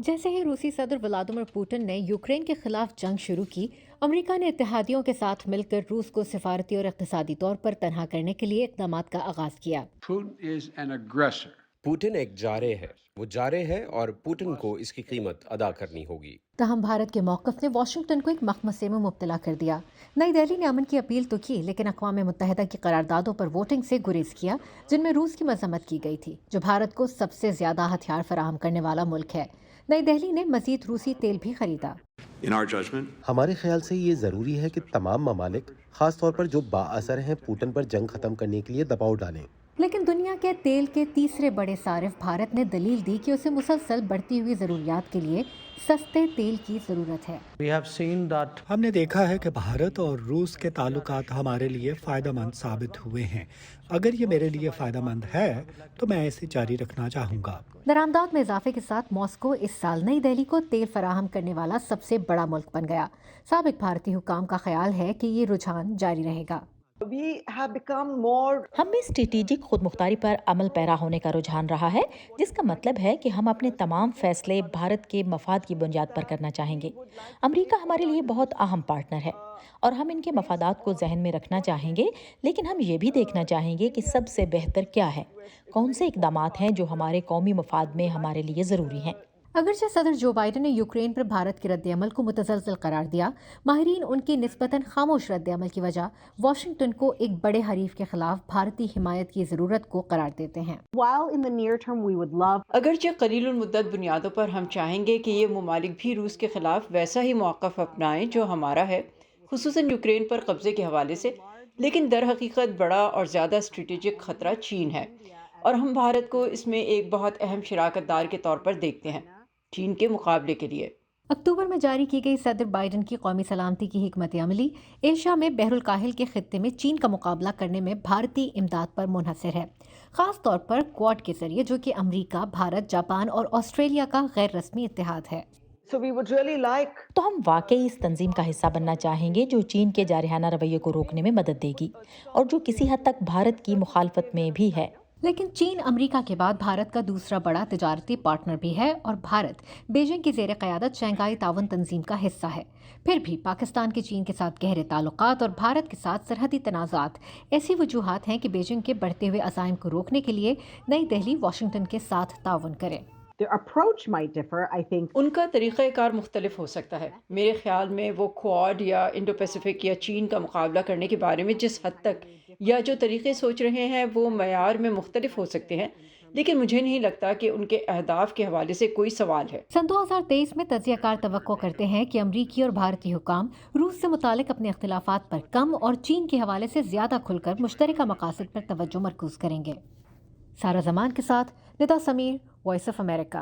جیسے ہی روسی صدر ولادیمیر پوٹن نے یوکرین کے خلاف جنگ شروع کی، امریکہ نے اتحادیوں کے ساتھ مل کر روس کو سفارتی اور اقتصادی طور پر تنہا کرنے کے لیے اقدامات کا آغاز کیا۔ پوٹن ایک جارح ہے، وہ جارح ہے اور پوٹن کو اس کی قیمت ادا کرنی ہوگی۔ تاہم بھارت کے موقف نے واشنگٹن کو ایک مخمصے میں مبتلا کر دیا۔ نئی دہلی نے امن کی اپیل تو کی، لیکن اقوام متحدہ کی قراردادوں پر ووٹنگ سے گریز کیا، جن میں روس کی مذمت کی گئی تھی، جو بھارت کو سب سے زیادہ ہتھیار فراہم کرنے والا ملک ہے۔ نئی دہلی نے مزید روسی تیل بھی خریدا۔ ہمارے خیال سے یہ ضروری ہے کہ تمام ممالک، خاص طور پر جو بااثر ہیں، پوٹن پر جنگ ختم کرنے کے لیے دباؤ ڈالیں۔ لیکن دنیا کے تیل کے تیسرے بڑے صارف بھارت نے دلیل دی کہ اسے مسلسل بڑھتی ہوئی ضروریات کے لیے سستے تیل کی ضرورت ہے۔ ہم نے دیکھا ہے کہ بھارت اور روس کے تعلقات ہمارے لیے فائدہ مند ثابت ہوئے ہیں۔ اگر یہ میرے لیے فائدہ مند ہے تو میں اسے جاری رکھنا چاہوں گا۔ درآمدات میں اضافے کے ساتھ ماسکو اس سال نئی دہلی کو تیل فراہم کرنے والا سب سے بڑا ملک بن گیا۔ سابق بھارتی حکام کا خیال ہے کہ یہ رجحان جاری رہے گا۔ ہم میں اسٹریٹجک خود مختاری پر عمل پیرا ہونے کا رجحان رہا ہے، جس کا مطلب ہے کہ ہم اپنے تمام فیصلے بھارت کے مفاد کی بنیاد پر کرنا چاہیں گے۔ امریکہ ہمارے لیے بہت اہم پارٹنر ہے اور ہم ان کے مفادات کو ذہن میں رکھنا چاہیں گے، لیکن ہم یہ بھی دیکھنا چاہیں گے کہ سب سے بہتر کیا ہے، کون سے اقدامات ہیں جو ہمارے قومی مفاد میں ہمارے لیے ضروری ہیں۔ اگرچہ صدر جو بائیڈن نے یوکرین پر بھارت کے رد عمل کو متزلزل قرار دیا، ماہرین ان کی نسبتاً خاموش رد عمل کی وجہ واشنگٹن کو ایک بڑے حریف کے خلاف بھارتی حمایت کی ضرورت کو قرار دیتے ہیں۔ اگرچہ قلیل المدت بنیادوں پر ہم چاہیں گے کہ یہ ممالک بھی روس کے خلاف ویسا ہی موقف اپنائیں جو ہمارا ہے، خصوصاً یوکرین پر قبضے کے حوالے سے، لیکن در حقیقت بڑا اور زیادہ اسٹریٹجک خطرہ چین ہے، اور ہم بھارت کو اس میں ایک بہت اہم شراکت دار کے طور پر دیکھتے ہیں چین کے مقابلے کے لیے۔ اکتوبر میں جاری کی گئی صدر بائیڈن کی قومی سلامتی کی حکمت عملی ایشیا میں بحر الکاہل کے خطے میں چین کا مقابلہ کرنے میں بھارتی امداد پر منحصر ہے، خاص طور پر کوڈ کے ذریعے، جو کہ امریکہ، بھارت، جاپان اور آسٹریلیا کا غیر رسمی اتحاد ہے۔ تو ہم واقعی اس تنظیم کا حصہ بننا چاہیں گے جو چین کے جارحانہ رویے کو روکنے میں مدد دے گی اور جو کسی حد تک بھارت کی مخالفت میں بھی ہے۔ لیکن چین امریکہ کے بعد بھارت کا دوسرا بڑا تجارتی پارٹنر بھی ہے، اور بھارت بیجنگ کی زیر قیادت شنگھائی تعاون تنظیم کا حصہ ہے۔ پھر بھی پاکستان کے چین کے ساتھ گہرے تعلقات اور بھارت کے ساتھ سرحدی تنازعات ایسی وجوہات ہیں کہ بیجنگ کے بڑھتے ہوئے عزائم کو روکنے کے لیے نئی دہلی واشنگٹن کے ساتھ تعاون کرے۔ ان کا طریقہ کار مختلف ہو سکتا ہے۔ میرے خیال میں وہ کوڈ یا انڈو پیسیفک یا چین کا مقابلہ کرنے کے بارے میں جس حد تک یا جو طریقے سوچ رہے ہیں وہ معیار میں مختلف ہو سکتے ہیں، لیکن مجھے نہیں لگتا کہ ان کے اہداف کے حوالے سے کوئی سوال ہے۔ سن 2023 میں تجزیہ کار توقع کرتے ہیں کہ امریکی اور بھارتی حکام روس سے متعلق اپنے اختلافات پر کم اور چین کے حوالے سے زیادہ کھل کر مشترکہ مقاصد پر توجہ مرکوز کریں گے۔ سارا زمان کے ساتھ ندا سمیر، وائس آف امریکہ۔